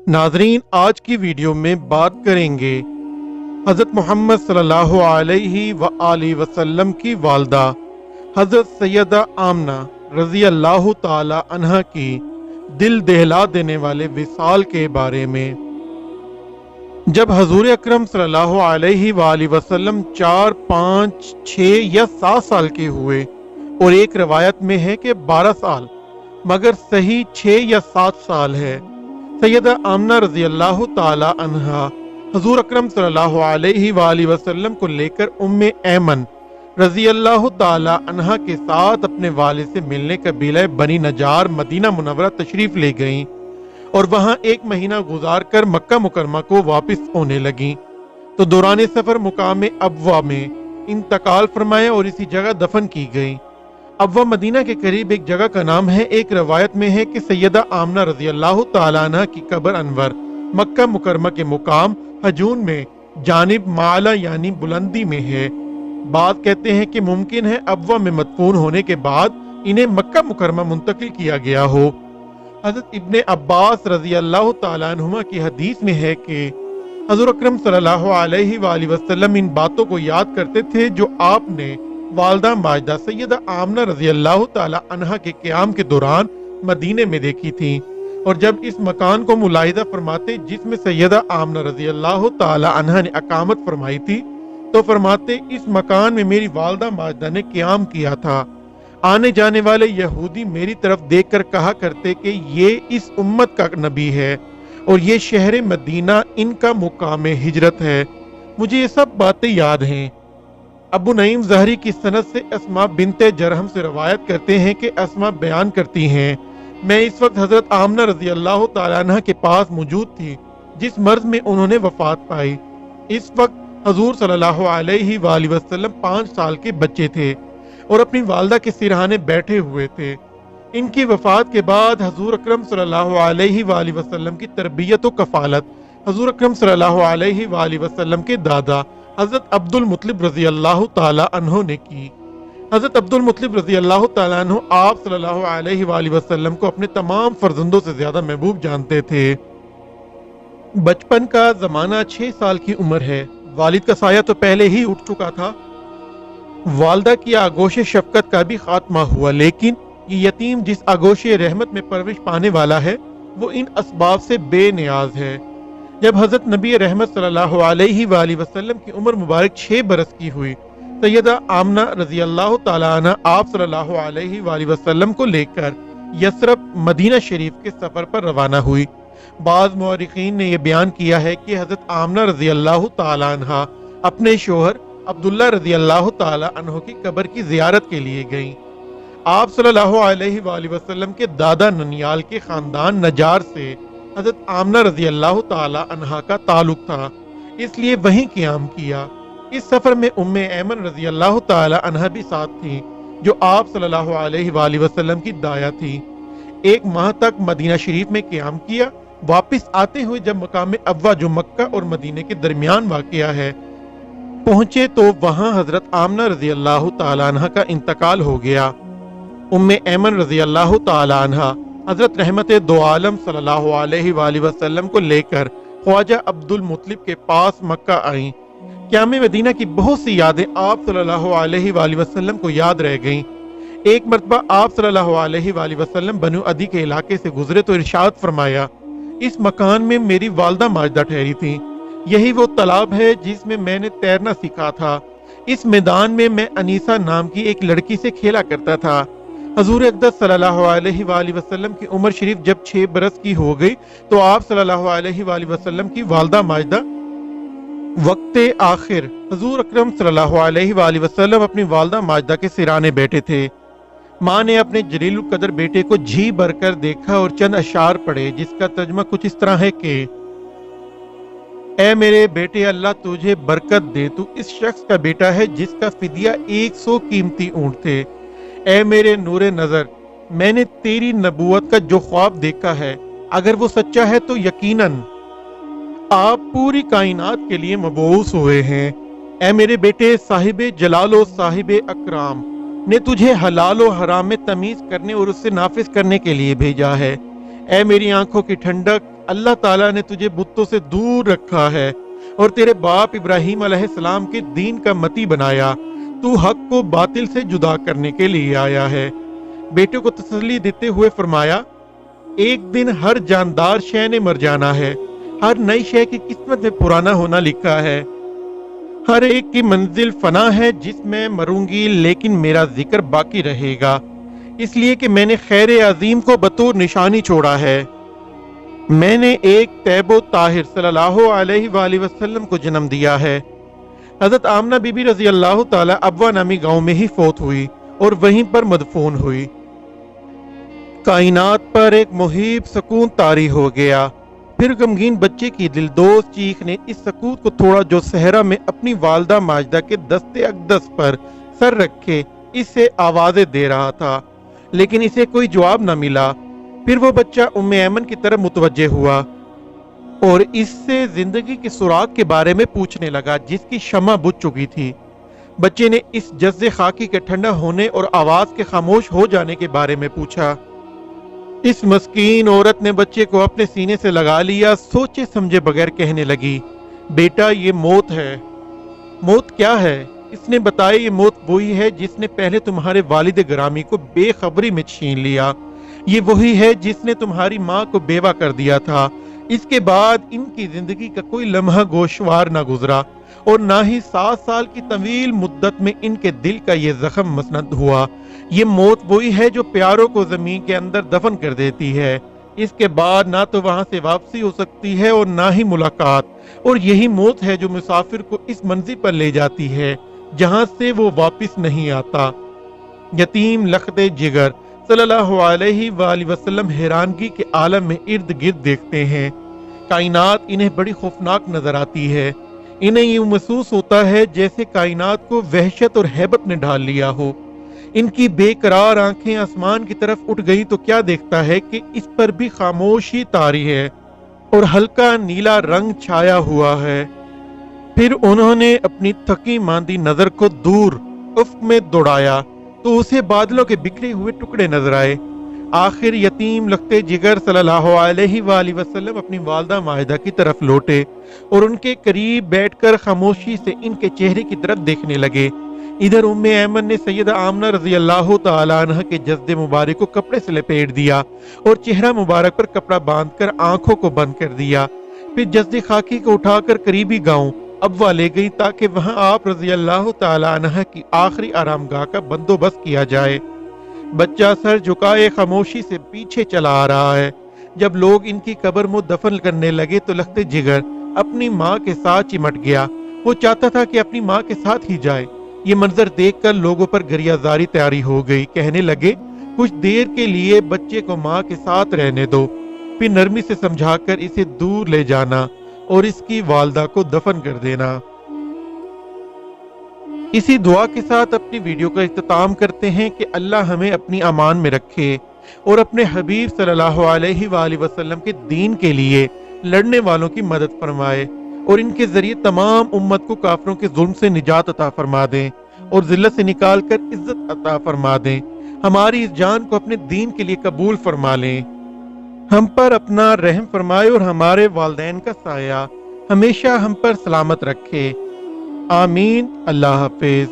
नाज़रीन, आज की वीडियो में बात करेंगे हज़रत मोहम्मद सल्लल्लाहु अलैहि व आलिहि वसल्लम की वालदा हज़रत सैयदा आमना रज़ी अल्लाह ताला अन्हा की दिल दहला देने वाले विसाल के बारे में। जब हजूर अकरम सल्लल्लाहु अलैहि व आलिहि वसल्लम 4, 5, 6 या 7 साल के हुए, और एक रवायत में है कि 12 साल, मगर सही 6 या 7 साल है, सैयदा आमना रज़ी अल्लाह ताला अन्हा हजूर अकरम सल्लल्लाहु अलैहि व आलिहि वसल्लम को लेकर उम्मे ऐमन रज़ी अल्लाह ताला अन्हा के साथ अपने वालिद से मिलने कबीला बनी नजार मदीना मुनव्वरा तशरीफ ले गईं और वहां 1 महीना गुजार कर मक्का मुकरमा को वापस होने लगीं। तो दौरान सफर मुकाम अबवा में इंतकाल फरमाया और इसी जगह दफन की गई। अबवा मदीना के करीब एक जगह का नाम है। एक रवायत में है कि सैयदा आमना रज़ी अल्लाह ताला अन्हा की कब्र अनवर मक्का मुकरमा के मुकाम हजून में जानिब माला यानी बुलंदी में है। बात कहते हैं कि मुमकिन है अबवा में मदफून होने के बाद इन्हें मक्का मुकरमा मुंतकिल किया गया हो। हज़रत इब्ने अब्बास रज़ी अल्लाह ताला अन्हुमा की हदीस में है कि हज़ूर अकरम सल्लल्लाहु अलैहि वसल्लम इन बातों को याद करते थे जो आपने वालदा माजदा सैयदा आमना रज़ी अल्लाह ताला अन्हा के क़याम के दौरान मदीने में देखी थी। और जब इस मकान को मुलाहिदा फरमाते जिसमें सैयदा आमना रज़ी अल्लाह ताला अन्हा ने अकामत फरमाई थी, तो फरमाते इस मकान में मेरी वालदा माजदा ने क़याम किया था। आने जाने वाले यहूदी मेरी तरफ देखकर कहा करते कि ये इस उम्मत का नबी है और ये शहर मदीना इनका मुकाम हिजरत है। मुझे ये सब बातें याद हैं। अबू नईम ज़हरी की सनद से अस्मा बिनते जरहम से रवायत करते हैं कि अस्मा बयान करती हैं, मैं इस वक्त हज़रत आमना रज़ी अल्लाह ताला अन्हा के पास मौजूद थी जिस मर्ज में उन्होंने वफात पाई। इस वक्त हजूर सल्लल्लाहु अलैहि वसल्लम 5 साल के बच्चे थे और अपनी वालदा के सिरहाने बैठे हुए थे। इनकी वफात के बाद हजूर अकरम सल्लल्लाहु अलैहि वसल्लम की तरबियत व कफालत हजूर अकरम सल्लल्लाहु अलैहि वसल्लम के दादा हजरत अब्दुल मुत्तलिब रज़ी अल्लाह ताला अन्हो ने की। हजरत अब्दुल मुत्तलिब रज़ी अल्लाह ताला अन्हो आप सल्लल्लाहु अलैहि वसल्लम को अपने तमाम फर्जंदों से ज्यादा महबूब जानते थे। बचपन का जमाना 6 साल की उम्र है। वालिद का साया तो पहले ही उठ चुका था। वालदा की आगोश शफकत का भी खात्मा हुआ, लेकिन ये यतीम जिस आगोश रहमत में परवरिश पाने वाला है वो इन असबाब से बेनियाज है। जब हजरत नबी रहमत सल्लल्लाहु अलैहि वसल्लम की उम्र मुबारक 6 बरस की हुई, सैयदा आमना रज़ी अल्लाह ताला अन्हा आप सल्लल्लाहु अलैहि वसल्लम को लेकर यसरब मदीना शरीफ के सफर पर रवाना हुई। बाज़ मुअर्रिखीन ने यह बयान किया है कि हजरत आमना रज़ी अल्लाह ताला अन्हा अपने शोहर अब्दुल्ला रज़ी अल्लाह ताला अन्हो की कब्र की ज़ियारत के लिए गईं। आप सल्लल्लाहु अलैहि वसल्लम के दादा ननियाल के खानदान नजार से हजरत आमना रज़ी अल्लाह ताला अन्हा का ताल्लुक था, इसलिए वहीं क़याम किया। इस सफर में उम्मे ऐमन रज़ी अल्लाह ताला अन्हा भी साथ थी, जो आप सल्लल्लाहु अलैहि वसल्लम की दाया थी। 1 माह तक मदीना शरीफ में क़याम किया। वापस आते हुए जब मकाम अबवा जो मक्का और मदीने के दरमियान वाक़या है पहुंचे, तो वहां हजरत आमना रज़ी अल्लाह ताला अन्हा का इंतकाल हो गया। उम्मे ऐमन रज़ी अल्लाह ताला अन्हा हजरत रहमत दो आलम सल्लल्लाहु अलैहि वसल्लम को लेकर ख्वाजा अब्दुल मुत्तलिब के पास मक्का आईं। क़याम मदीना की बहुत सी यादें आप सल्लल्लाहु अलैहि वसल्लम को याद रह गईं। एक मरतबा आप सल्लल्लाहु अलैहि वसल्लम बनु अदी के इलाके से गुजरे तो इरशाद फरमाया, इस मकान में मेरी वालदा माजदा ठहरी थी। यही वो तालाब है जिसमें मैंने तैरना सीखा था। इस मैदान में मैं अनीसा नाम की एक लड़की से खेला करता था। हजूर अक़दस सल्लल्लाहु अलैहि वसल्लम की उम्र शरीफ जब 6 बरस की हो गई, तो आप सल्लल्लाहु अलैहि वसल्लम की वालदा माजदा वक्ते आखिर हजूर अकरम सल्लल्लाहु अलैहि वसल्लम अपनी वालदा माजदा के सिराने बैठे थे। माँ ने अपने जलील कदर बेटे को जी भरकर देखा और चंद अशार पढ़े, जिसका तर्जुमा कुछ इस तरह है कि ऐ मेरे बेटे, अल्लाह तुझे बरकत दे, तू इस शख्स का बेटा है जिसका फिदिया 100 कीमती ऊंट थे। ऐ मेरे नूरे नजर, मैंने तेरी नबूवत का जो ख्वाब देखा है, अगर वो सच्चा है तो यकीनन आप पूरी कायनात के लिए मबऊस हुए हैं। ऐ मेरे बेटे, साहिबे जलालो साहिबे अकराम ने तुझे हलाल और हराम में तमीज करने और उससे नाफिज करने के लिए भेजा है। ऐ मेरी आंखों की ठंडक, اللہ تعالیٰ نے تجھے بتوں سے دور رکھا ہے اور تیرے باپ ابراہیم علیہ السلام کے دین کا متی بنایا، تو حق کو باطل سے جدا کرنے کے لیے آیا ہے۔ بیٹے کو تسلی دیتے ہوئے فرمایا، ایک دن ہر جاندار شے نے مر جانا ہے، ہر نئی شے کی قسمت میں پرانا ہونا لکھا ہے، ہر ایک کی منزل فنا ہے، جس میں مروں گی لیکن میرا ذکر باقی رہے گا، اس لیے کہ میں نے خیر عظیم کو بطور نشانی چھوڑا ہے۔ میں نے ایک طیب و طاہر صلی اللہ علیہ وآلہ وسلم کو جنم دیا ہے۔ حضرت آمنہ بی بی رضی اللہ تعالی ابوا نامی گاؤں میں ہی فوت ہوئی اور وہیں پر مدفون ہوئی۔ کائنات پر ایک محیب سکون طاری ہو گیا۔ پھر غمگین بچے کی دلدوز چیخ نے اس سکوت کو توڑا جو صحرا میں اپنی والدہ ماجدہ کے دستے اقدس پر سر رکھے اس سے آوازیں دے رہا تھا، لیکن اسے کوئی جواب نہ ملا۔ پھر وہ بچہ ام ایمن کی طرف متوجہ ہوا اور اس سے زندگی کے سراغ کے بارے میں پوچھنے لگا جس کی شمع بجھ چکی تھی۔ بچے نے اس جز خاکی کے ٹھنڈا ہونے اور آواز کے خاموش ہو جانے کے بارے میں پوچھا۔ اس مسکین عورت نے بچے کو اپنے سینے سے لگا لیا، سوچے سمجھے بغیر کہنے لگی، بیٹا یہ موت ہے۔ موت کیا ہے؟ اس نے بتایا، یہ موت وہی ہے جس نے پہلے تمہارے والد گرامی کو بے خبری میں چھین لیا، یہ وہی ہے جس نے تمہاری ماں کو بیوہ کر دیا تھا۔ اس کے بعد ان کی زندگی کا کوئی لمحہ گوشوار نہ گزرا اور نہ ہی 7 سال کی طویل مدت میں ان کے دل کا یہ زخم مسند ہوا۔ یہ موت وہی ہے جو پیاروں کو زمین کے اندر دفن کر دیتی ہے، اس کے بعد نہ تو وہاں سے واپسی ہو سکتی ہے اور نہ ہی ملاقات، اور یہی موت ہے جو مسافر کو اس منزل پر لے جاتی ہے جہاں سے وہ واپس نہیں آتا۔ یتیم لخت جگر صلی اللہ علیہ وآلہ وسلم حیرانگی کے عالم میں ارد گرد دیکھتے ہیں۔ کائنات انہیں بڑی خوفناک نظر آتی ہے۔ انہیں یہ محسوس ہوتا ہے جیسے کائنات کو وحشت اور ہیبت نے ڈھال لیا ہو۔ ان کی بے قرار آنکھیں آسمان کی طرف اٹھ گئی تو کیا دیکھتا ہے کہ اس پر بھی خاموشی طاری ہے اور ہلکا نیلا رنگ چھایا ہوا ہے۔ پھر انہوں نے اپنی تھکی ماندی نظر کو دور افق میں دوڑایا تو اسے بادلوں کے بکھرے ہوئے ٹکڑے نظر آئے۔ آخر یتیم لختے جگر صلی اللہ علیہ وآلہ وسلم اپنی والدہ ماجدہ کی طرف لوٹے اور ان کے قریب بیٹھ کر خاموشی سے ان کے چہرے کی طرف دیکھنے لگے۔ ادھر ام ایمن نے سیدہ آمنہ رضی اللہ تعالیٰ عنہ کے جسد مبارک کو کپڑے سے لپیٹ دیا اور چہرہ مبارک پر کپڑا باندھ کر آنکھوں کو بند کر دیا۔ پھر جسد خاکی کو اٹھا کر قریبی گاؤں ابوا لے گئی تاکہ وہاں آپ رضی اللہ تعالیٰ عنہ کی آخری آرام گاہ کا بندوبست کیا جائے۔ بچہ سر جھکائے خاموشی سے پیچھے چلا آ رہا ہے۔ جب لوگ ان کی قبر میں دفن کرنے لگے تو لخت جگر اپنی ماں کے ساتھ چمٹ گیا۔ وہ چاہتا تھا کہ اپنی ماں کے ساتھ ہی جائے۔ یہ منظر دیکھ کر لوگوں پر گریہ زاری تیاری ہو گئی۔ کہنے لگے، کچھ دیر کے لیے بچے کو ماں کے ساتھ رہنے دو، پھر نرمی سے سمجھا کر اسے دور لے جانا اور اس کی والدہ کو دفن کر دینا۔ اسی دعا کے ساتھ اپنی ویڈیو کا اختتام کرتے ہیں کہ اللہ ہمیں اپنی امان میں رکھے اور اپنے حبیب صلی اللہ علیہ وآلہ وسلم کے دین کے لیے لڑنے والوں کی مدد فرمائے اور ان کے ذریعے تمام امت کو کافروں کے ظلم سے نجات عطا فرما دیں اور ذلت سے نکال کر عزت عطا فرما دیں۔ ہماری اس جان کو اپنے دین کے لیے قبول فرما لیں، ہم پر اپنا رحم فرمائے اور ہمارے والدین کا سایہ ہمیشہ ہم پر سلامت رکھے۔ آمین۔ اللہ حافظ۔